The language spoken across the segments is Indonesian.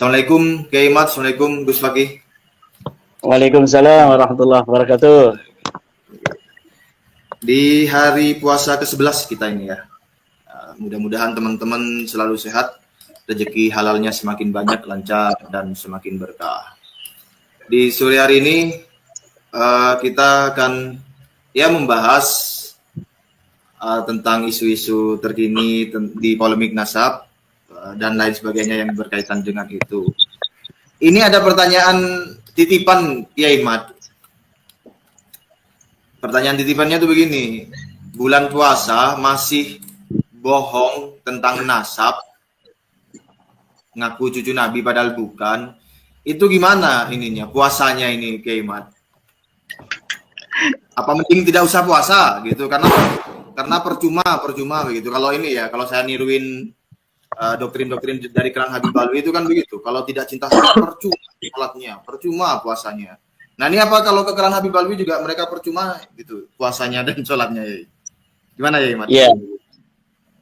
Assalamualaikum Kiai Mat, Assalamualaikum Gus Fakih. Waalaikumsalam warahmatullahi wabarakatuh. Di hari puasa ke-11 kita ini ya. Mudah-mudahan teman-teman selalu sehat, rezeki halalnya semakin banyak, lancar, dan semakin berkah. Di sore hari ini kita akan membahas tentang isu-isu terkini di polemik nasab dan lain sebagainya yang berkaitan dengan itu. Ini ada pertanyaan titipan Kiai Mat. Pertanyaan titipannya tuh begini, bulan puasa masih bohong tentang nasab, ngaku cucu Nabi padahal bukan. Itu gimana ininya, puasanya ini Kiai Mat? Apa mending tidak usah puasa gitu, karena percuma begitu. Kalau ini ya, kalau saya niruin doktrin-doktrin dari Kerang Habib Alwi itu kan begitu. Kalau tidak cinta percuma sholatnya, percuma puasanya. Nah ini apa kalau ke Kerang Habib Alwi juga mereka percuma gitu puasanya dan sholatnya? Gimana ya Mat? Iya.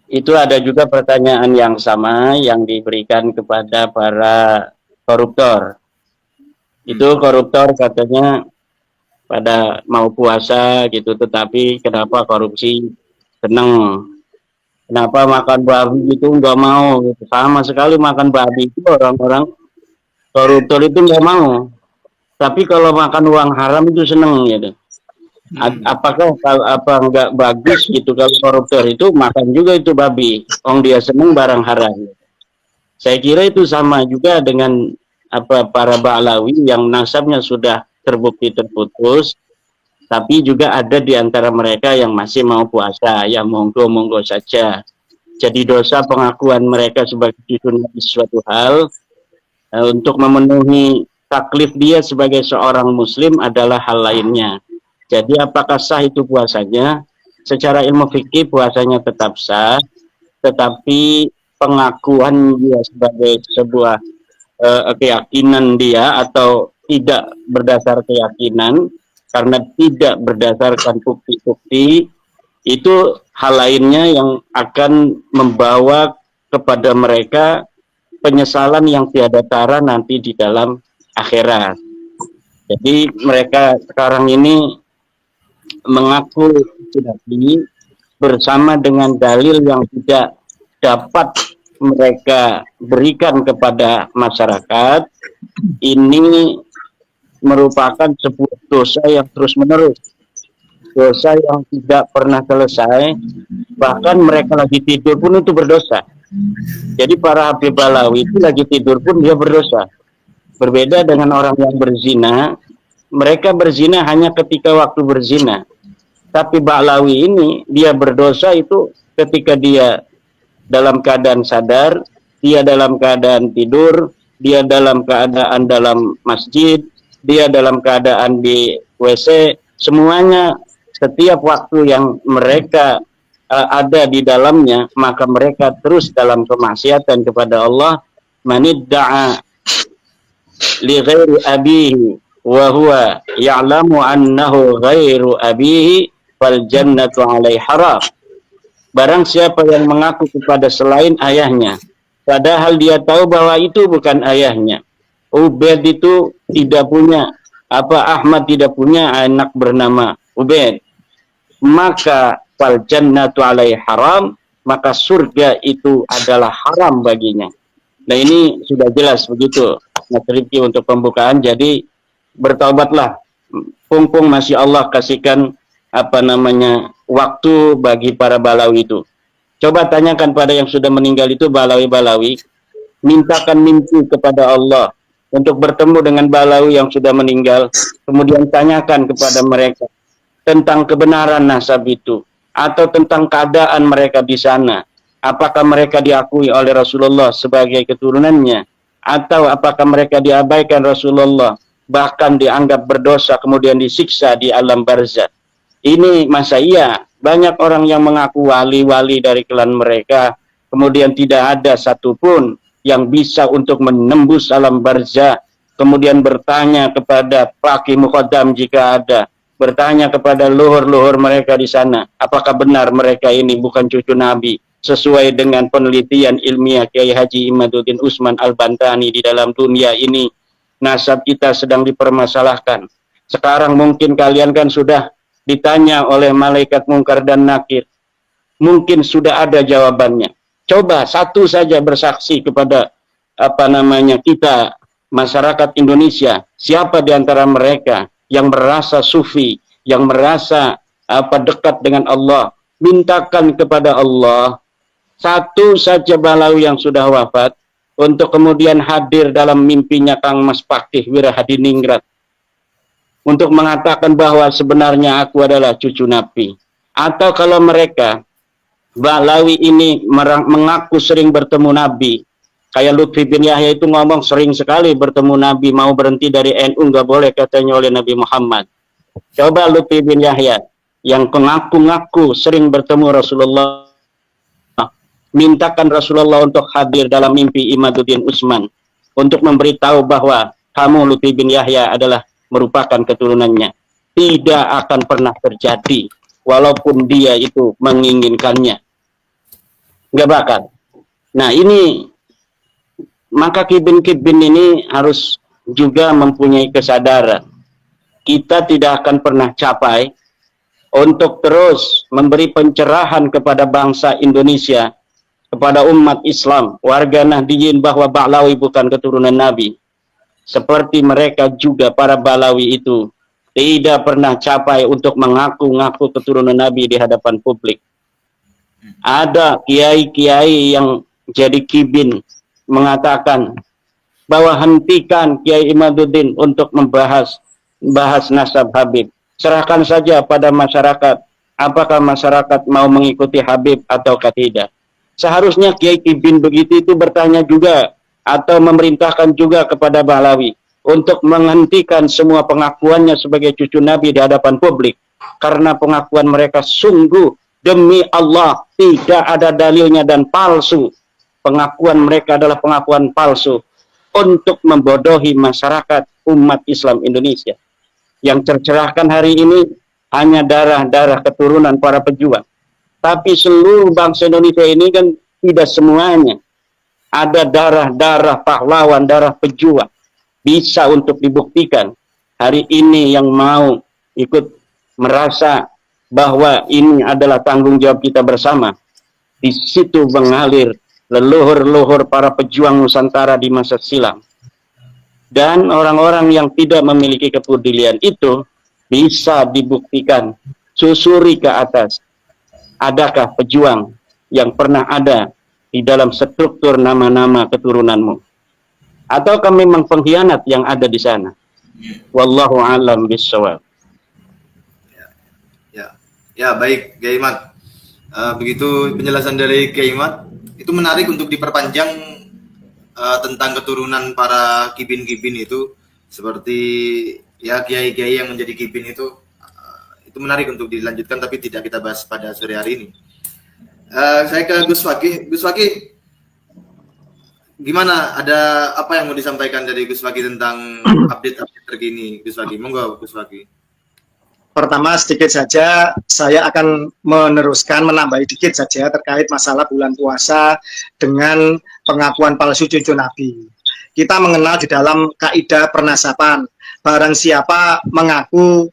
Itu ada juga pertanyaan yang sama yang diberikan kepada para koruptor. Itu koruptor katanya pada mau puasa gitu, tetapi kenapa korupsi seneng? Kenapa makan babi itu nggak mau? Sama sekali makan babi itu orang-orang koruptor itu nggak mau. Tapi kalau makan uang haram itu seneng gitu. Apakah nggak bagus gitu kalau koruptor itu makan juga itu babi? Dia seneng barang haram. Saya kira itu sama juga dengan para Ba'lawi yang nasabnya sudah terbukti terputus, tapi juga ada di antara mereka yang masih mau puasa, ya monggo saja. Jadi dosa pengakuan mereka sebagai cucu Nabi suatu hal, untuk memenuhi taklif dia sebagai seorang muslim adalah hal lainnya. Jadi apakah sah itu puasanya? Secara ilmu fikih puasanya tetap sah, tetapi pengakuan dia sebagai sebuah keyakinan dia atau tidak berdasar keyakinan, karena tidak berdasarkan bukti-bukti, itu hal lainnya yang akan membawa kepada mereka penyesalan yang tiada tara nanti di dalam akhirat. Jadi mereka sekarang ini mengaku sudah ini bersama dengan dalil yang tidak dapat mereka berikan kepada masyarakat. Ini merupakan sebuah dosa yang terus-menerus, dosa yang tidak pernah selesai, bahkan mereka lagi tidur pun itu berdosa. Jadi para Habib Ba'lawi itu lagi tidur pun dia berdosa. Berbeda dengan orang yang berzina, mereka berzina hanya ketika waktu berzina. Tapi Ba'lawi ini dia berdosa itu ketika dia dalam keadaan sadar, dia dalam keadaan tidur, dia dalam keadaan dalam masjid, dia dalam keadaan di WC, semuanya setiap waktu yang mereka ada di dalamnya, maka mereka terus dalam kemaksiatan kepada Allah. Manidda'a li ghairi abihi wa huwa ya'lamu annahu ghairu abihi fal jannatu alaihi haram. Barang siapa yang mengaku kepada selain ayahnya, padahal dia tahu bahwa itu bukan ayahnya. Ubaid itu tidak punya, Ahmad tidak punya anak bernama Ubaid. Maka fal jannatu alaihi haram, maka surga itu adalah haram baginya. Nah ini sudah jelas begitu Mas Rifki untuk pembukaan. Jadi bertaubatlah, mumpung masih Allah kasihkan waktu bagi para Ba'lawi itu. Coba tanyakan pada yang sudah meninggal itu Ba'lawi, mintakan mimpi kepada Allah untuk bertemu dengan Ba'lawi yang sudah meninggal, kemudian tanyakan kepada mereka tentang kebenaran nasab itu, atau tentang keadaan mereka di sana. Apakah mereka diakui oleh Rasulullah sebagai keturunannya, atau apakah mereka diabaikan Rasulullah, bahkan dianggap berdosa kemudian disiksa di alam barzakh. Ini masa iya banyak orang yang mengaku wali-wali dari klan mereka, kemudian tidak ada satupun yang bisa untuk menembus alam barzakh, kemudian bertanya kepada Faqih Muqaddam jika ada, bertanya kepada luhur-luhur mereka di sana, apakah benar mereka ini bukan cucu Nabi, sesuai dengan penelitian ilmiah Kiai Haji Imaduddin Usman Al-Bantani di dalam dunia ini, nasab kita sedang dipermasalahkan. Sekarang mungkin kalian kan sudah ditanya oleh malaikat mungkar dan nakir. Mungkin sudah ada jawabannya. Coba satu saja bersaksi kepada kita, masyarakat Indonesia. Siapa di antara mereka yang merasa sufi, yang merasa dekat dengan Allah? Mintakan kepada Allah satu saja balawi yang sudah wafat untuk kemudian hadir dalam mimpinya Kang Mas Pakih Wirahadiningrat untuk mengatakan bahwa sebenarnya aku adalah cucu Nabi. Atau kalau mereka balawi ini mengaku sering bertemu Nabi, kayak Lutfi bin Yahya itu ngomong sering sekali bertemu Nabi, mau berhenti dari NU nggak boleh katanya oleh Nabi Muhammad. Coba Lutfi bin Yahya yang mengaku-ngaku sering bertemu Rasulullah, mintakan Rasulullah untuk hadir dalam mimpi Imaduddin Usman untuk memberitahu bahwa kamu Lutfi bin Yahya adalah merupakan keturunannya. Tidak akan pernah terjadi walaupun dia itu menginginkannya. Nggak bakal. Nah ini, maka kibin-kibin ini harus juga mempunyai kesadaran. Kita tidak akan pernah capai untuk terus memberi pencerahan kepada bangsa Indonesia, kepada umat Islam, warga Nahdiyin, bahwa Ba'lawi bukan keturunan Nabi. Seperti mereka juga, para Balawi itu tidak pernah capai untuk mengaku-ngaku keturunan Nabi di hadapan publik. Ada kiai-kiai yang jadi kibin mengatakan bahwa hentikan Kiai Imaduddin untuk bahas nasab Habib. Serahkan saja pada masyarakat, apakah masyarakat mau mengikuti Habib ataukah tidak. Seharusnya Kiai Kibin begitu itu bertanya juga atau memerintahkan juga kepada Balawi untuk menghentikan semua pengakuannya sebagai cucu Nabi di hadapan publik, karena pengakuan mereka sungguh demi Allah tidak ada dalilnya dan palsu. Pengakuan mereka adalah pengakuan palsu untuk membodohi masyarakat umat Islam Indonesia. Yang tercerahkan hari ini hanya darah-darah keturunan para pejuang. Tapi seluruh bangsa Indonesia ini kan tidak semuanya. Ada darah-darah pahlawan, darah pejuang. Bisa untuk dibuktikan. Hari ini yang mau ikut merasa bahwa ini adalah tanggung jawab kita bersama. Di situ mengalir leluhur-leluhur para pejuang Nusantara di masa silam. Dan orang-orang yang tidak memiliki kepedulian itu bisa dibuktikan. Susuri ke atas. Adakah pejuang yang pernah ada di dalam struktur nama-nama keturunanmu? Ataukah memang pengkhianat yang ada di sana? Wallahu a'lam bishawab. Ya baik, Kiai Imad. Begitu penjelasan dari Kiai Imad. Itu menarik untuk diperpanjang tentang keturunan para kibin-kibin itu, seperti ya kiai-kiai yang menjadi kibin itu menarik untuk dilanjutkan, tapi tidak kita bahas pada sore hari ini. Saya ke Gus Fakih. Gus Fakih, gimana? Ada apa yang mau disampaikan dari Gus Fakih tentang update-update terkini, Gus Fakih? Monggo, Gus Fakih. Pertama, sedikit saja saya akan menambahi dikit saja terkait masalah bulan puasa dengan pengakuan palsu cucu Nabi. Kita mengenal di dalam kaidah pernasaban, barang siapa mengaku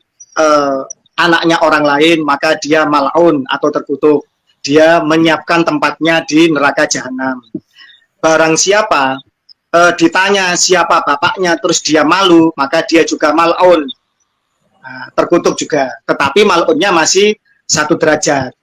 anaknya orang lain, maka dia mal'un atau terkutuk. Dia menyiapkan tempatnya di neraka jahanam. Barang siapa ditanya siapa bapaknya terus dia malu, maka dia juga mal'un. Terkutuk juga, tetapi mal'unnya masih 1 derajat.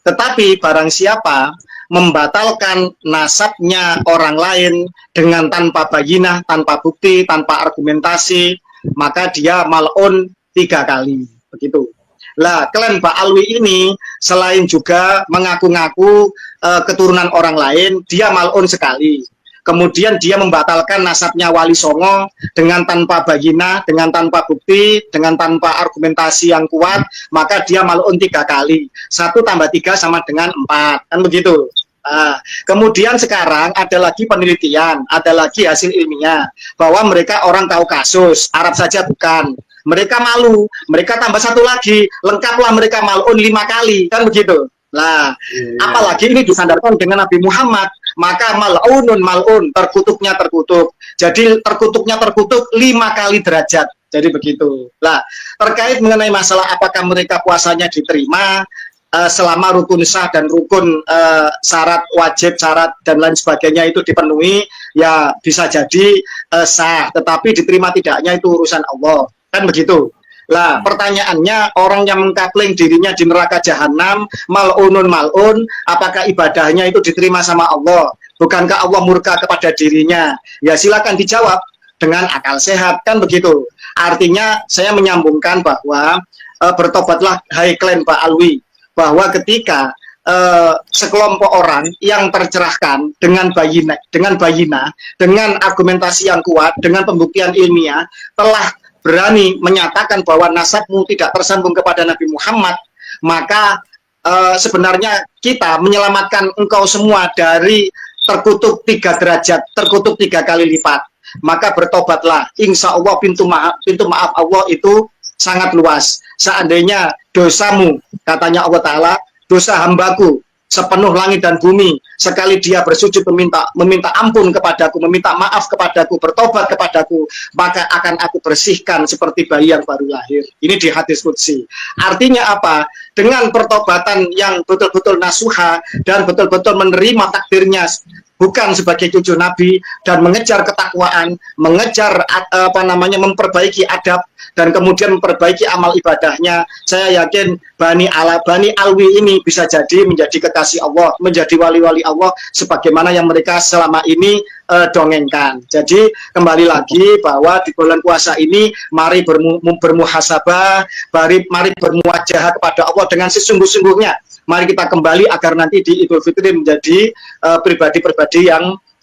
Tetapi barang siapa membatalkan nasabnya orang lain dengan tanpa bayinah, tanpa bukti, tanpa argumentasi, maka dia mal'un 3 kali. Begitu. Lah, klan Ba'alwi ini selain juga mengaku-ngaku keturunan orang lain, dia mal'un sekali. Kemudian dia membatalkan nasabnya Wali Songo dengan tanpa bayinah, dengan tanpa bukti, dengan tanpa argumentasi yang kuat, maka dia mal'un 3 kali. 1 tambah 3 sama dengan 4, kan begitu. Kemudian sekarang ada lagi penelitian, ada lagi hasil ilmiah, bahwa mereka orang tahu kasus, Arab saja bukan. Mereka malu, mereka tambah 1 lagi, lengkaplah mereka mal'un 5 kali, kan begitu. Lah, Iya. apalagi ini disandarkan dengan Nabi Muhammad, maka mal'unun mal'un, terkutuknya terkutuk. Jadi terkutuknya terkutuk 5 kali derajat. Jadi begitu. Lah, terkait mengenai masalah apakah mereka puasanya diterima selama rukun sah dan rukun syarat wajib, syarat dan lain sebagainya itu dipenuhi, ya bisa jadi sah. Tetapi diterima tidaknya itu urusan Allah. Kan begitu. Lah, pertanyaannya, orang yang mengkapling dirinya di neraka jahanam, mal'unun mal'un, apakah ibadahnya itu diterima sama Allah? Bukankah Allah murka kepada dirinya? Ya silakan dijawab dengan akal sehat, kan begitu. Artinya saya menyambungkan bahwa bertobatlah hai klan Pak Alwi, bahwa ketika sekelompok orang yang tercerahkan dengan bayina, dengan argumentasi yang kuat, dengan pembuktian ilmiah, telah berani menyatakan bahwa nasabmu tidak tersambung kepada Nabi Muhammad, maka sebenarnya kita menyelamatkan engkau semua dari terkutuk 3 derajat, terkutuk 3 kali lipat. Maka bertobatlah, insya Allah pintu maaf Allah itu sangat luas. Seandainya dosamu, katanya Allah Ta'ala, dosa hambaku sepenuh langit dan bumi, sekali dia bersujud meminta ampun kepadaku, meminta maaf kepadaku, bertobat kepadaku, maka akan aku bersihkan seperti bayi yang baru lahir. Ini di hadis qudsi. Artinya apa? Dengan pertobatan yang betul-betul nasuha dan betul-betul menerima takdirnya bukan sebagai cucu Nabi dan mengejar ketakwaan, mengejar memperbaiki adab dan kemudian memperbaiki amal ibadahnya, saya yakin Bani Alwi ini bisa jadi menjadi kekasih Allah, menjadi wali-wali Allah sebagaimana yang mereka selama ini dongengkan. Jadi kembali lagi bahwa di bulan puasa ini mari bermuhasabah, mari bermuwajahah kepada Allah dengan sesungguh-sungguhnya. Mari kita kembali agar nanti di Idul Fitri menjadi pribadi-pribadi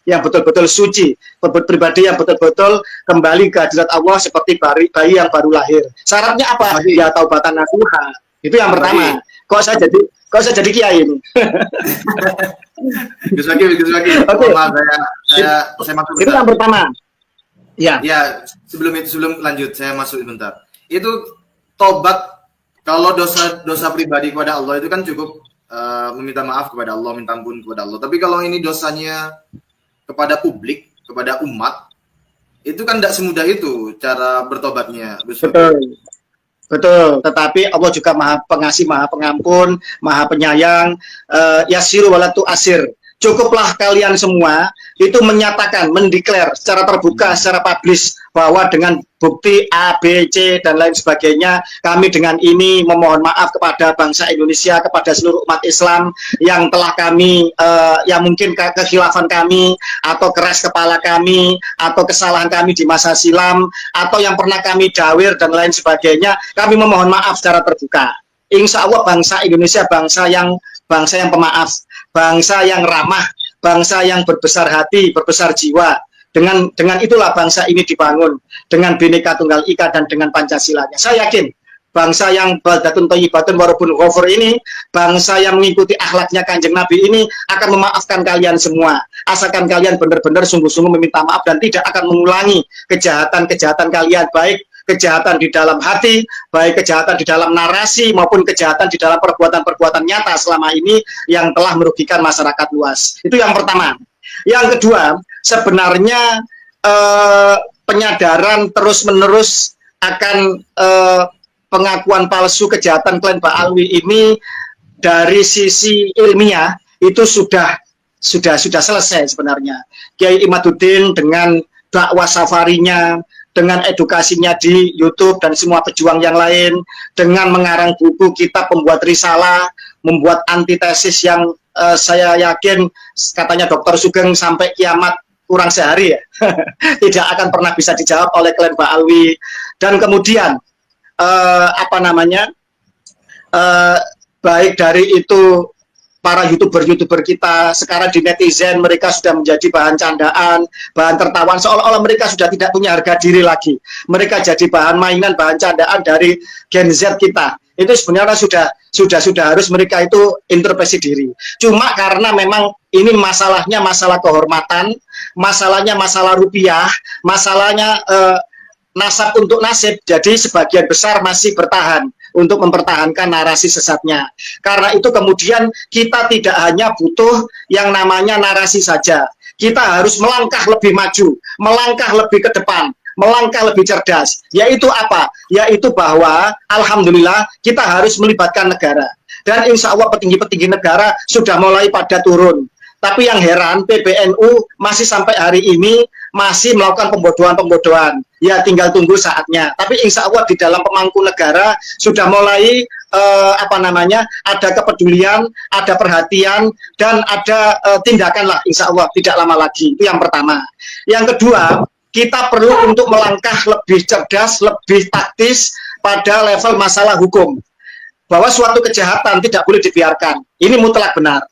yang betul-betul suci, pribadi yang betul-betul kembali ke hadirat Allah seperti bayi yang baru lahir. Syaratnya apa? Ya taubatan nasuha. Itu yang pertama. Kok saya jadi kiai ini? Gus Waki. Oke. Saya masuk. Itu yang pertama. Ya. Ya, sebelum lanjut saya masuk sebentar. Itu tobat. Kalau dosa pribadi kepada Allah itu kan cukup meminta maaf kepada Allah, minta ampun kepada Allah. Tapi kalau ini dosanya kepada publik, kepada umat, itu kan tidak semudah itu cara bertobatnya. Betul. Tetapi Allah juga Maha Pengasih, Maha Pengampun, Maha Penyayang. Yasiru walatu asir. Cukuplah kalian semua itu menyatakan, mendeklar secara terbuka, secara publis bahwa dengan bukti A, B, C dan lain sebagainya, kami dengan ini memohon maaf kepada bangsa Indonesia, kepada seluruh umat Islam yang telah kami, yang mungkin kekhilafan kami atau keras kepala kami atau kesalahan kami di masa silam atau yang pernah kami dawir dan lain sebagainya, kami memohon maaf secara terbuka. Insya Allah bangsa Indonesia bangsa yang pemaaf, bangsa yang ramah, bangsa yang berbesar hati, berbesar jiwa. Dengan itulah bangsa ini dibangun, dengan Bhinneka Tunggal Ika dan dengan Pancasilanya. Saya yakin bangsa yang baldatun thayyibatun warabun ghafur ini, bangsa yang mengikuti akhlaknya Kanjeng Nabi ini akan memaafkan kalian semua. Asalkan kalian benar-benar sungguh-sungguh meminta maaf dan tidak akan mengulangi kejahatan-kejahatan kalian, baik kejahatan di dalam hati, baik kejahatan di dalam narasi maupun kejahatan di dalam perbuatan-perbuatan nyata selama ini yang telah merugikan masyarakat luas. Itu yang pertama. Yang kedua, sebenarnya penyadaran terus-menerus akan pengakuan palsu kejahatan klan Pak Alwi ini dari sisi ilmiah itu sudah selesai sebenarnya. Kiai Imaduddin dengan dakwah safarinya, dengan edukasinya di YouTube dan semua pejuang yang lain, dengan mengarang buku, kitab, membuat risalah, membuat antitesis yang saya yakin katanya Dr. Sugeng sampai kiamat kurang sehari ya tidak akan pernah bisa dijawab oleh klan Pak Alwi. Dan kemudian baik dari itu para youtuber kita sekarang di netizen, mereka sudah menjadi bahan candaan, bahan tertawan, seolah-olah mereka sudah tidak punya harga diri lagi. Mereka jadi bahan mainan, bahan candaan dari Gen Z kita. Itu sebenarnya sudah harus mereka itu introspeksi diri. Cuma karena memang ini masalahnya masalah kehormatan, masalahnya masalah rupiah, masalahnya nasab untuk nasib, jadi sebagian besar masih bertahan. untuk mempertahankan narasi sesatnya. Karena itu kemudian kita tidak hanya butuh yang namanya narasi saja. Kita harus melangkah lebih maju, melangkah lebih ke depan, melangkah lebih cerdas. Yaitu apa? Yaitu bahwa alhamdulillah kita harus melibatkan negara. Dan insya Allah petinggi-petinggi negara sudah mulai pada turun. Tapi yang heran, PBNU masih sampai hari ini masih melakukan pembodohan-pembodohan. Ya tinggal tunggu saatnya. Tapi insya Allah di dalam pemangku negara sudah mulai ada kepedulian, ada perhatian, dan ada tindakan lah insya Allah tidak lama lagi. Itu yang pertama. Yang kedua, kita perlu untuk melangkah lebih cerdas, lebih taktis pada level masalah hukum. Bahwa suatu kejahatan tidak boleh dibiarkan. Ini mutlak benar.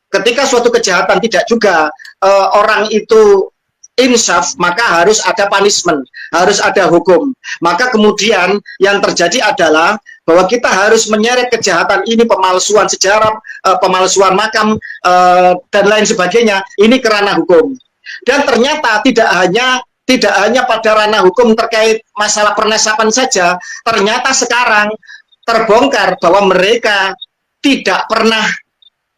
Ketika suatu kejahatan tidak juga orang itu insaf, maka harus ada punishment, harus ada hukum. Maka kemudian yang terjadi adalah bahwa kita harus menyeret kejahatan ini, pemalsuan sejarah, pemalsuan makam, dan lain sebagainya, ini ke ranah hukum. Dan ternyata tidak hanya pada ranah hukum terkait masalah pernesapan saja, ternyata sekarang terbongkar bahwa mereka tidak pernah,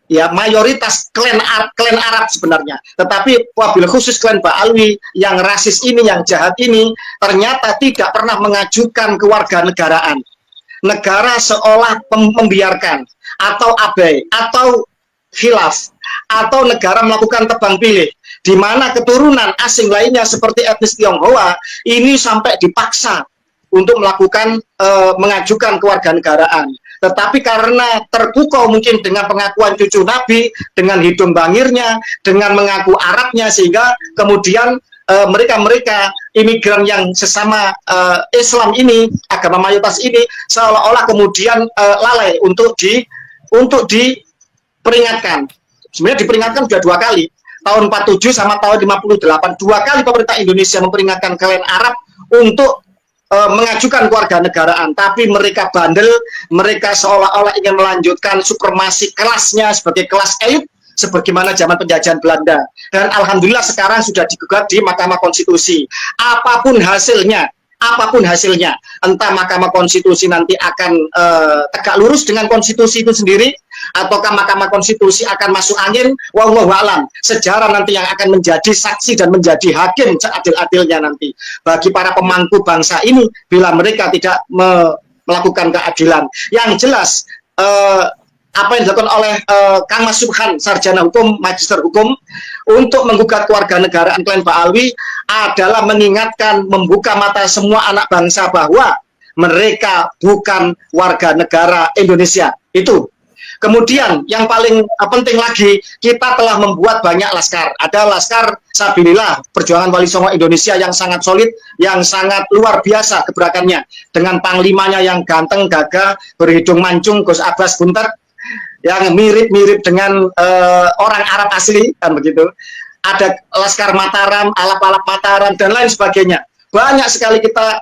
ya mayoritas klan Arab sebenarnya, tetapi wabil khusus klan Ba'alwi yang rasis ini, yang jahat ini, ternyata tidak pernah mengajukan kewarganegaraan. Negara seolah membiarkan atau abai atau khilaf, atau negara melakukan tebang pilih, di mana keturunan asing lainnya seperti etnis Tionghoa ini sampai dipaksa untuk melakukan mengajukan kewarganegaraan. Tetapi karena terpukau mungkin dengan pengakuan cucu Nabi, dengan hidung bangirnya, dengan mengaku Arabnya, sehingga kemudian mereka-mereka imigran yang sesama Islam ini, agama mayoritas ini, seolah-olah kemudian lalai untuk diperingatkan. Sebenarnya diperingatkan sudah 2 kali, tahun 47 sama tahun 58. 2 kali pemerintah Indonesia memperingatkan klan Arab untuk mengajukan kewarganegaraan, tapi mereka bandel, mereka seolah-olah ingin melanjutkan supremasi kelasnya sebagai kelas elit sebagaimana zaman penjajahan Belanda. Dan alhamdulillah sekarang sudah digugat di Mahkamah Konstitusi. Apapun hasilnya, entah Mahkamah Konstitusi nanti akan tegak lurus dengan konstitusi itu sendiri, ataukah Mahkamah Konstitusi akan masuk angin, wallahu a'lam. Sejarah nanti yang akan menjadi saksi dan menjadi hakim seadil-adilnya nanti bagi para pemangku bangsa ini bila mereka tidak melakukan keadilan. Yang jelas apa yang dilakukan oleh Kang Mas Subhan, sarjana hukum, magister hukum, untuk menggugat kewarganegaraan klan Ba'alwi adalah mengingatkan, membuka mata semua anak bangsa bahwa mereka bukan warga negara Indonesia. Itu. Kemudian yang paling penting lagi, kita telah membuat banyak laskar. Ada laskar Sabilillah, Perjuangan Wali Songo Indonesia, yang sangat solid, yang sangat luar biasa gebrakannya, dengan panglimanya yang ganteng, gagah, berhidung mancung, Gus Abbas Buntet, yang mirip-mirip dengan orang Arab asli, kan begitu. Ada Laskar Mataram, Alap-alap Mataram, dan lain sebagainya. Banyak sekali kita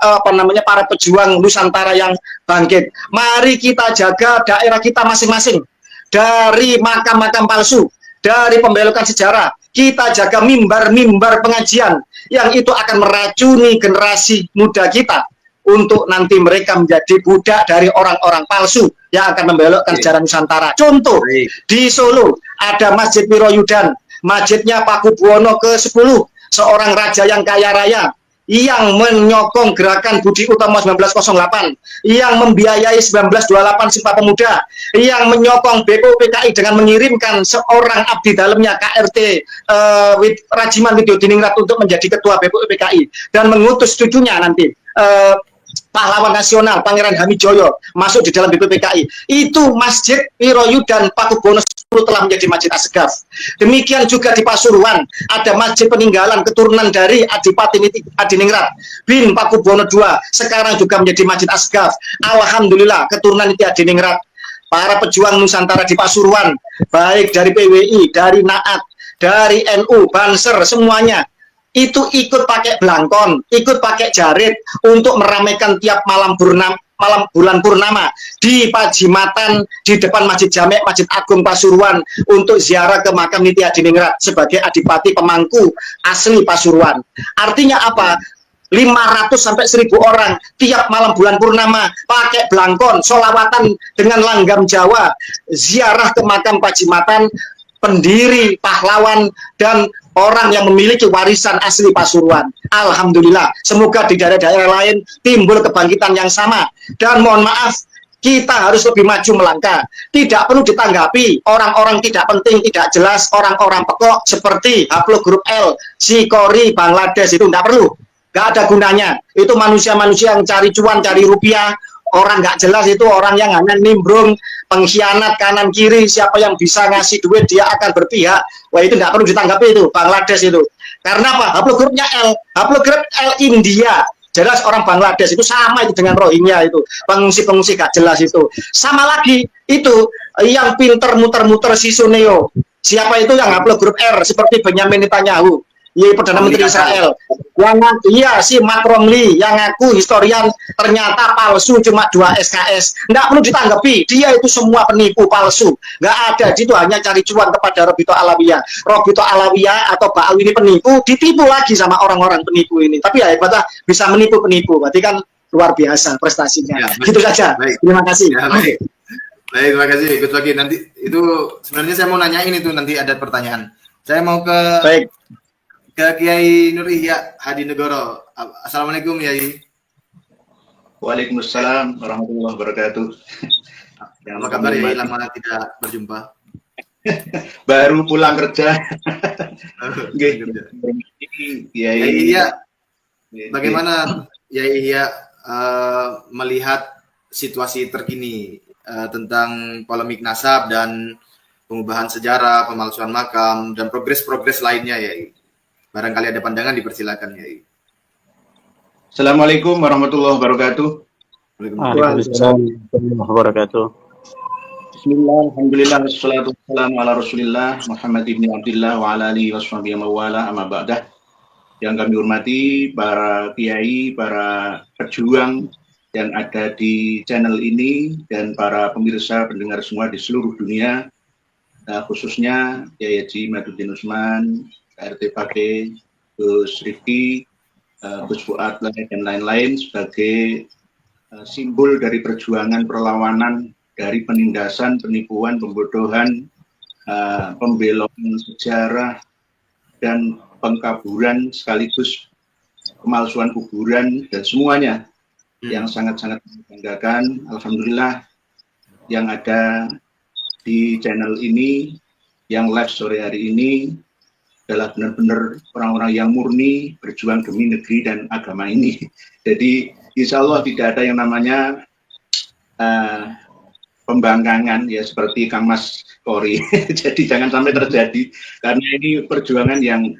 para pejuang Nusantara yang bangkit. Mari kita jaga daerah kita masing-masing dari makam-makam palsu, dari pembelokan sejarah. Kita jaga mimbar-mimbar pengajian yang itu akan meracuni generasi muda kita untuk nanti mereka menjadi budak dari orang-orang palsu yang akan membelokkan sejarah Nusantara. Contoh, di Solo ada Masjid Wiroyudan, masjidnya Paku Buwono ke-10, seorang raja yang kaya raya, yang menyokong gerakan Budi Utomo 1908, yang membiayai 1928 Sumpah Pemuda, yang menyokong BPUPKI dengan mengirimkan seorang abdi dalamnya KRT Rajiman Widyodiningrat untuk menjadi ketua BPUPKI, dan mengutus cucunya nanti pahlawan nasional Pangeran Hamijoyo masuk di dalam BPUPKI. Itu Masjid Wiroyudan Paku Buwono 10 telah menjadi Masjid Asgaf. Demikian juga di Pasuruan ada masjid peninggalan keturunan dari Adipati Adiningrat bin Paku Buwono II, sekarang juga menjadi Masjid Asgaf. Alhamdulillah keturunan Niti Adiningrat, para pejuang Nusantara di Pasuruan, baik dari PWI, dari Naat, dari NU, Banser, semuanya itu ikut pakai belangkon, ikut pakai jarit untuk meramaikan tiap malam bulan purnama di Pajimatan, di depan Masjid Jamek, Masjid Agung Pasuruan, untuk ziarah ke makam Niti Adiningrat sebagai adipati pemangku asli Pasuruan. Artinya apa? 500 sampai 1000 orang tiap malam bulan purnama pakai belangkon, solawatan dengan langgam Jawa, ziarah ke makam Pajimatan, pendiri, pahlawan, dan orang yang memiliki warisan asli Pasuruan. Alhamdulillah, semoga di daerah-daerah lain timbul kebangkitan yang sama. Dan mohon maaf, kita harus lebih maju melangkah. Tidak perlu ditanggapi orang-orang tidak penting, tidak jelas, orang-orang pekok seperti Haplogroup L, Sikori, Bangladesh, itu tidak perlu. Nggak ada gunanya. Itu manusia-manusia yang cari cuan, cari rupiah. Orang nggak jelas itu orang yang hanya nimbrung, pengkhianat kanan kiri, siapa yang bisa ngasih duit dia akan berpihak. Wah, itu nggak perlu ditanggapi itu, Bangladesh itu. Karena apa? Haplogrupnya L, haplogrup L India. Jelas orang Bangladesh itu sama itu dengan Rohingya itu, pengungsi-pengungsi gak jelas itu. Sama lagi itu yang pinter muter-muter si Suneo. Siapa itu yang haplogrup R seperti Benyamin Netanyahu, ya Perdana Menteri Israel. Yang iya si Macron Lee yang ngaku historian ternyata palsu cuma 2 SKS. Nggak perlu ditanggapi, dia itu semua penipu palsu. Nggak ada, itu hanya cari cuan kepada Robito Alawiyah. Robito Alawiyah atau Ba'al ini penipu, ditipu lagi sama orang-orang penipu ini. Tapi ya hebatlah bisa menipu penipu, berarti kan luar biasa prestasinya. Ya, gitu saja. Baik. Terima kasih. Ya, baik. Baik, terima kasih. Ikut lagi nanti itu sebenarnya saya mau nanyain itu nanti ada pertanyaan. Saya mau ke baik. Ke Kiai Nur Ihya Hadinegoro. Assalamualaikum Yai. Waalaikumsalam warahmatullahi wabarakatuh. Apa kabar Yai? Lama tidak berjumpa. Baru pulang kerja. Yai Ihya, bagaimana Yai Ihya melihat situasi terkini tentang polemik nasab dan pengubahan sejarah, pemalsuan makam dan progres-progres lainnya Yai? Barangkali ada pandangan, dipersilakan ya. Assalamualaikum warahmatullahi wabarakatuh. Waalaikumsalam warahmatullahi wabarakatuh. Bismillah, alhamdulillah, wassalatu wassalamu ala rasulillah Muhammad ibn Abdillah wa ala alihi washabihi mawala amma ba'dah. Yang kami hormati para kiai, para pejuang yang ada di channel ini dan para pemirsa pendengar semua di seluruh dunia, khususnya Kiai Haji Maduddin Usman, RT Pake, Gus Rifki, Gus Fuad, dan lain-lain sebagai simbol dari perjuangan perlawanan dari penindasan, penipuan, pembodohan, pembelokan sejarah, dan pengkaburan sekaligus pemalsuan kuburan dan semuanya yang sangat-sangat membanggakan. Alhamdulillah yang ada di channel ini, yang live sore hari ini adalah benar-benar orang-orang yang murni berjuang demi negeri dan agama ini. Jadi insya Allah tidak ada yang namanya pembangkangan ya seperti Kang Mas Kori. Jadi jangan sampai terjadi karena ini perjuangan yang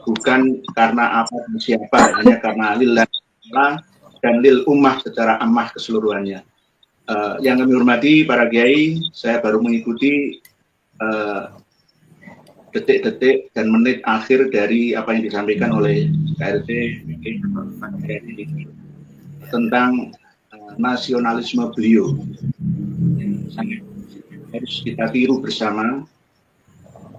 bukan karena apa dan siapa, hanya karena lillah dan lil ummah secara ammah keseluruhannya. Yang kami hormati para kiai, saya baru mengikuti detik-detik dan menit akhir dari apa yang disampaikan oleh KRT tentang nasionalisme beliau. Harus kita tiru bersama.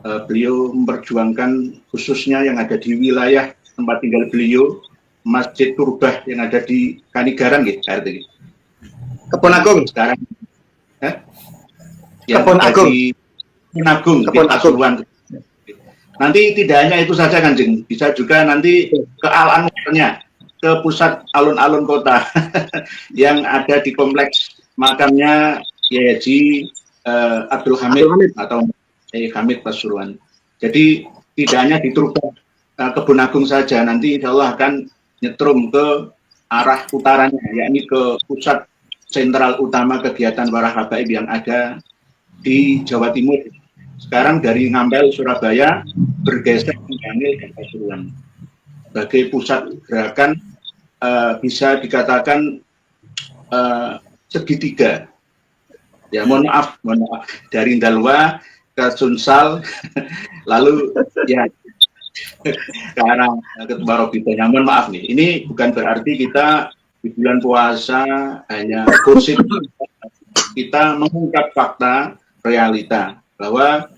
Beliau memperjuangkan khususnya yang ada di wilayah tempat tinggal beliau, Masjid Turbah yang ada di Kanigaran gitu, KRT. Kebon Agung. Sekarang, Kebon Agung. Kebon Agung. Nanti tidak hanya itu saja Kanjeng, bisa juga nanti ke Al-Anwarnya, ke pusat alun-alun kota yang ada di kompleks makamnya Kiai Haji Abdul Hamid atau Kiai Hamid Pasuruan. Jadi tidak hanya di Turbah Kebun Agung saja, nanti insya Allah akan nyetrum ke arah utaranya, yakni ke pusat sentral utama kegiatan para habaib yang ada di Jawa Timur. Sekarang dari Ngampel, Surabaya, bergeser ke Bangil dan Pasuruan. Sebagai pusat gerakan, bisa dikatakan segitiga. Ya, mohon maaf, dari Ndalwa ke Sunsal, lalu ya ke arah Ketua Robito. Mohon maaf nih, ini bukan berarti kita di bulan puasa hanya kursi, kita mengungkap fakta, realita bahwa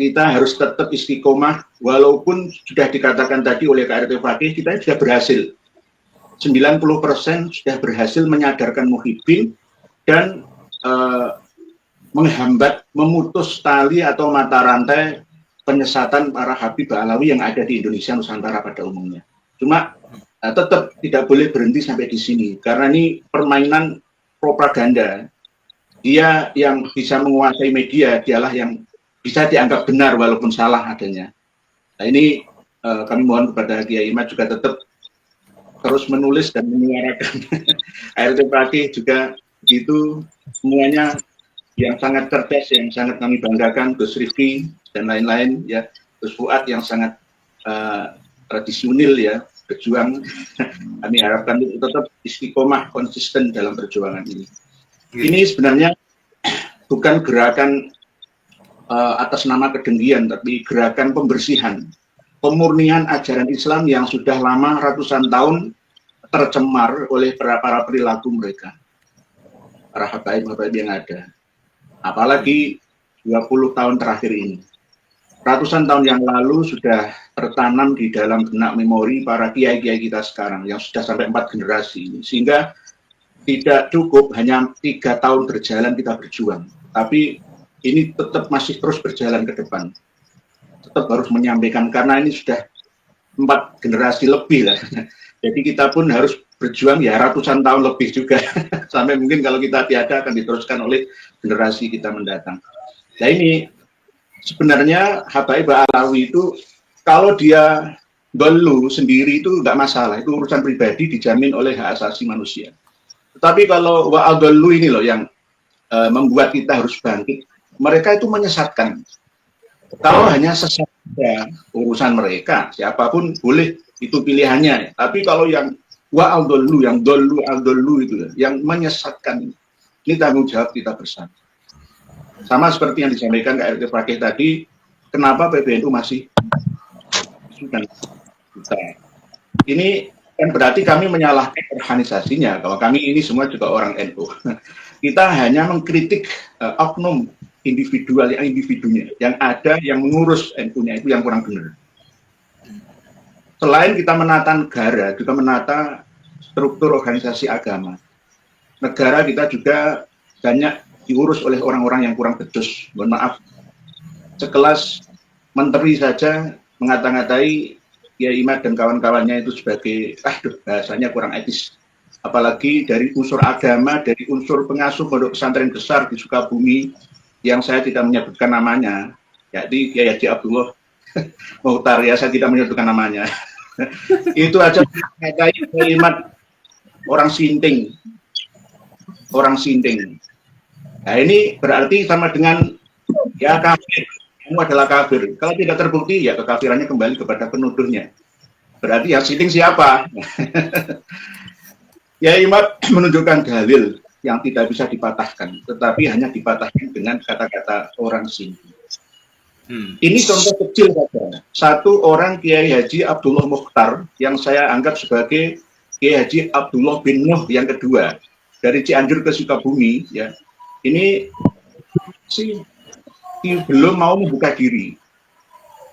kita harus tetap istiqomah, walaupun sudah dikatakan tadi oleh KRT Fakih, kita sudah berhasil. 90% sudah berhasil menyadarkan muhibbin dan menghambat, memutus tali atau mata rantai penyesatan para Habib Ba'alawi yang ada di Indonesia Nusantara pada umumnya. Cuma tetap tidak boleh berhenti sampai di sini, karena ini permainan propaganda. Dia yang bisa menguasai media, dialah yang bisa dianggap benar walaupun salah adanya. Nah ini kami mohon kepada Kiai Imad juga tetap terus menulis dan menyuarakan. KRT Fakih juga begitu, semuanya yang sangat cerdas, yang sangat kami banggakan, Gus Rifki dan lain-lain ya, Gus Fuad yang sangat tradisional ya, berjuang. Kami harapkan itu tetap istiqomah, konsisten dalam perjuangan ini. Ini sebenarnya bukan gerakan atas nama kedengkian, tapi gerakan pembersihan, pemurnian ajaran Islam yang sudah lama ratusan tahun tercemar oleh para perilaku mereka, para habaib-habaib yang ada. Apalagi 20 tahun terakhir ini. Ratusan tahun yang lalu sudah tertanam di dalam benak memori para kiai-kiai kita sekarang yang sudah sampai 4 generasi ini. Sehingga tidak cukup hanya 3 tahun berjalan kita berjuang, tapi ini tetap masih terus berjalan ke depan. Tetap harus menyampaikan, karena ini sudah 4 generasi lebih lah. Jadi kita pun harus berjuang ya ratusan tahun lebih juga. Sampai mungkin kalau kita tiada akan diteruskan oleh generasi kita mendatang. Nah ini sebenarnya Habaib Ba'alawi itu kalau dia dolu sendiri itu nggak masalah, itu urusan pribadi dijamin oleh hak asasi manusia. Tetapi kalau wa'adallu ini loh yang membuat kita harus bangkit. Mereka itu menyesatkan. Kalau hanya sesat urusan mereka, siapapun boleh, itu pilihannya. Tapi kalau yang wa'adallu, yang dolu itu, yang menyesatkan, ini tanggung jawab kita bersama. Sama seperti yang disampaikan KRT Fakih tadi, kenapa PBNU masih sudah kita. Ini kan berarti kami menyalahkan organisasinya. Kalau kami ini semua juga orang NU. Kita hanya mengkritik oknum individual yang individunya, yang ada yang mengurus NU-nya itu yang kurang benar. Selain kita menata negara, juga menata struktur organisasi agama. Negara kita juga banyak diurus oleh orang-orang yang kurang becus. Mohon maaf, sekelas menteri saja mengata-ngatai Kiai Imad dan kawan-kawannya itu sebagai, bahasanya kurang etis. Apalagi dari unsur agama, dari unsur pengasuh pondok pesantren besar di Sukabumi, yang saya tidak menyebutkan namanya, yakni Kiai Haji Abdullah Muhtar, ya saya tidak menyebutkan namanya. Itu aja mengatai Kiai Imad orang sinting. Nah ini berarti sama dengan ya kafir, kamu adalah kafir. Kalau tidak terbukti ya kekafirannya kembali kepada penuduhnya. Berarti yang sinting siapa? Ya Imad menunjukkan dalil yang tidak bisa dipatahkan, tetapi hanya dipatahkan dengan kata-kata orang sinting. Ini contoh kecil saja. Satu orang Kiai Haji Abdullah Mukhtar yang saya anggap sebagai Kiai Haji Abdullah bin Nuh yang kedua dari Cianjur ke Sukabumi, ya. Ini sih belum mau membuka diri,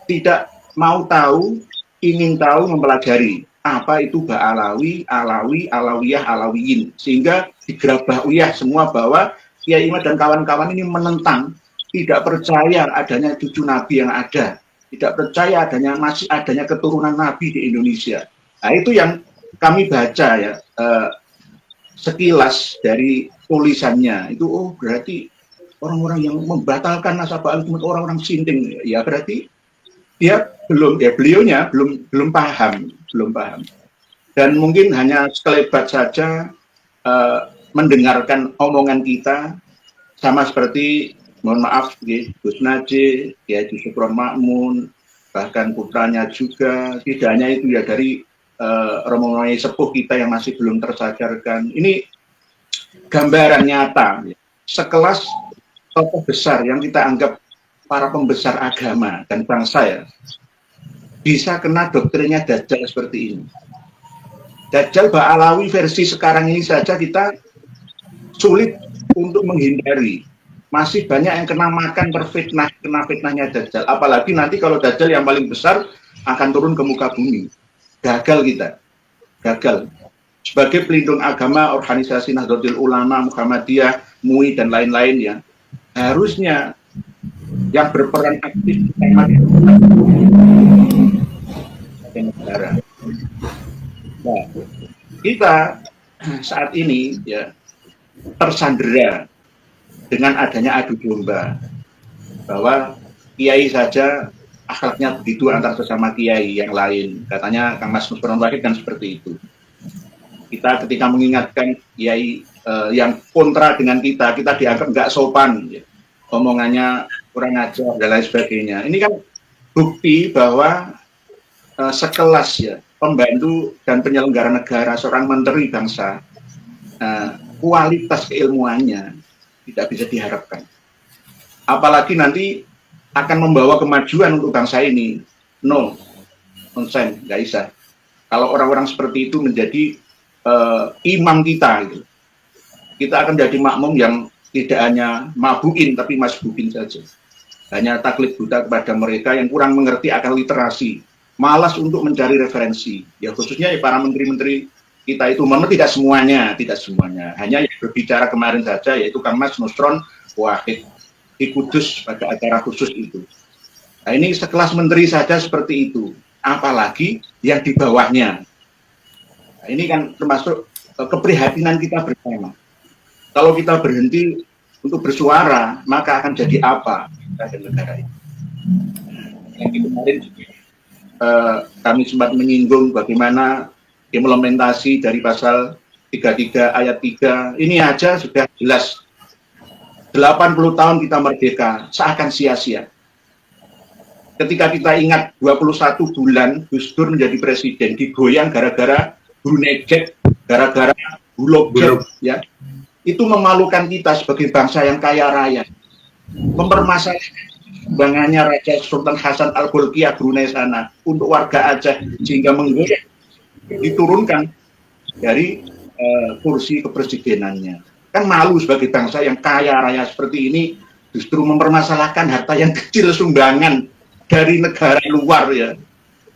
tidak mau tahu, ingin tahu, mempelajari apa itu Ba'alawi, Alawi, Alawiyah, Alawiyin, sehingga digerabah uyah semua bahwa Kiai Imad dan kawan-kawan ini menentang, tidak percaya adanya cucu Nabi yang ada, tidak percaya masih adanya keturunan Nabi di Indonesia. Nah itu yang kami baca ya, sekilas dari tulisannya itu, oh berarti orang-orang yang membatalkan nasabah al-Umat orang-orang sinting, ya berarti dia beliaunya belum paham, dan mungkin hanya sekelebat saja mendengarkan omongan kita, sama seperti mohon maaf Gus Najih, ya Syukron Makmun, bahkan putranya juga, tidak hanya itu ya dari rombongan sepuh kita yang masih belum tersadarkan. Ini gambaran nyata, sekelas tokoh besar yang kita anggap para pembesar agama dan bangsa ya, bisa kena doktrinnya Dajjal seperti ini. Dajjal Ba'alawi versi sekarang ini saja kita sulit untuk menghindari. masih banyak yang kena makan terfitnah, kena fitnahnya Dajjal. Apalagi nanti kalau Dajjal yang paling besar akan turun ke muka bumi. Gagal kita, gagal. Sebagai pelindung agama, organisasi Nahdlatul Ulama, Muhammadiyah, MUI, dan lain-lain ya, harusnya yang berperan aktif negara. Nah, kita saat ini ya tersandera dengan adanya adu domba bahwa kiai saja akhlaknya begitu antar sesama kiai yang lain. Katanya Kang Mas Nusron Wahid kan seperti itu. Kita ketika mengingatkan kiai yang kontra dengan kita dianggap nggak sopan, ya. Omongannya kurang ajar dan lain sebagainya. Ini kan bukti bahwa sekelas ya pembantu dan penyelenggara negara, seorang menteri bangsa, kualitas keilmuannya tidak bisa diharapkan. Apalagi nanti akan membawa kemajuan untuk bangsa ini. No, nonsen, nggak bisa. Kalau orang-orang seperti itu menjadi imam kita, gitu. Kita akan jadi makmum yang tidak hanya mabuin tapi masbukin saja. Hanya taklid buta kepada mereka yang kurang mengerti akan literasi, malas untuk mencari referensi. Ya khususnya ya, para menteri-menteri kita itu, memang tidak semuanya. Hanya yang berbicara kemarin saja, yaitu Kang Mas Nusron Wahid di Kudus pada acara khusus itu. Nah, ini sekelas menteri saja seperti itu, apalagi yang di bawahnya. Nah, ini kan termasuk keprihatinan kita bersama. Kalau kita berhenti untuk bersuara, maka akan jadi apa kita negara ini? Yang kemarin kami sempat menyinggung bagaimana implementasi dari pasal 33 ayat 3 ini aja sudah jelas. 80 tahun kita merdeka seakan sia-sia. Ketika kita ingat 21 bulan Gus Dur menjadi presiden, digoyang gara-gara Brunei Jet, gara-gara Bulog Jet, ya. Itu memalukan kita sebagai bangsa yang kaya raya. Mempermasalahkan sumbangannya Raja Sultan Hasan Al-Bolkiah Brunei sana untuk warga Aceh, sehingga menggoyang diturunkan dari kursi kepresidenannya. Kan malu sebagai bangsa yang kaya raya seperti ini justru mempermasalahkan harta yang kecil sumbangan dari negara luar, ya.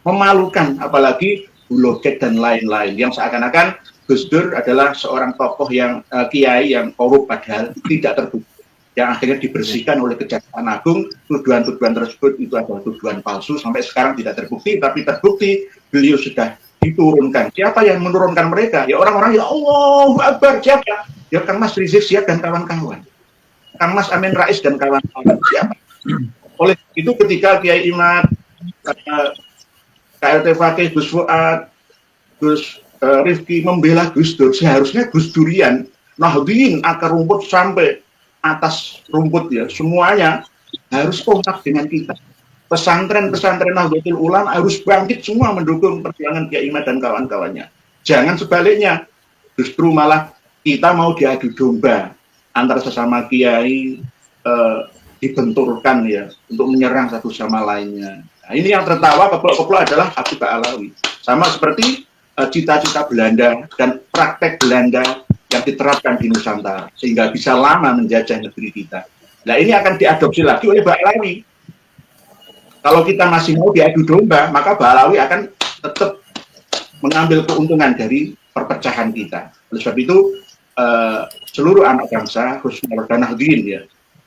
Memalukan, apalagi Buloget dan lain-lain yang seakan-akan Gus Dur adalah seorang tokoh yang kiai yang korup, padahal tidak terbukti, yang akhirnya dibersihkan oleh Kejaksaan Agung. Tuduhan-tuduhan tersebut itu adalah tuduhan palsu, sampai sekarang tidak terbukti, tapi terbukti beliau sudah diturunkan. Siapa yang menurunkan mereka? Ya orang-orang, ya Allahu Akbar, siapa? Ya Kang Mas Rizik Sihab dan kawan-kawan, Kang Mas Amin Rais dan kawan-kawan, siapa? Oleh itu ketika Kiai Imad, KLT Fakih, Gus Fuad, Gus Rifki membela Gus Dur, seharusnya Gus Durian, Nahdliyin akar rumput sampai atas rumput, ya, semuanya harus kompak dengan kita. Pesantren-pesantren Nahdlatul Ulama harus bangkit semua mendukung perjuangan Kiai Imad dan kawan-kawannya. Jangan sebaliknya, justru malah kita mau diadu domba antara sesama kiai, dibenturkan, ya, untuk menyerang satu sama lainnya. Nah, ini yang tertawa keplok-keplok adalah Habib Ba'alawi. Sama seperti cita-cita Belanda dan praktek Belanda yang diterapkan di Nusantara, sehingga bisa lama menjajah negeri kita. Nah, ini akan diadopsi lagi oleh Ba'alawi. Kalau kita masih mau diadu domba, maka Ba'alawi akan tetap mengambil keuntungan dari perpecahan kita. Oleh sebab itu, seluruh anak bangsa, khususnya warga Nahdliyin, ya,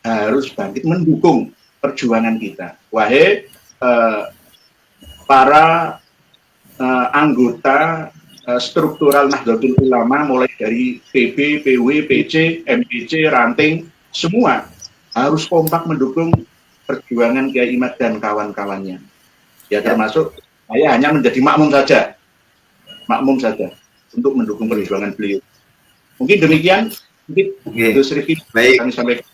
harus bangkit mendukung perjuangan kita. Wahai para anggota struktural Nahdlatul Ulama, mulai dari PB, PW, PC, MPC, ranting, semua harus kompak mendukung perjuangan Kiai Imad dan kawan-kawannya. Ya, termasuk saya hanya menjadi makmum saja untuk mendukung perjuangan beliau. Mungkin demikian, Gus Rifki, kami sampaikan.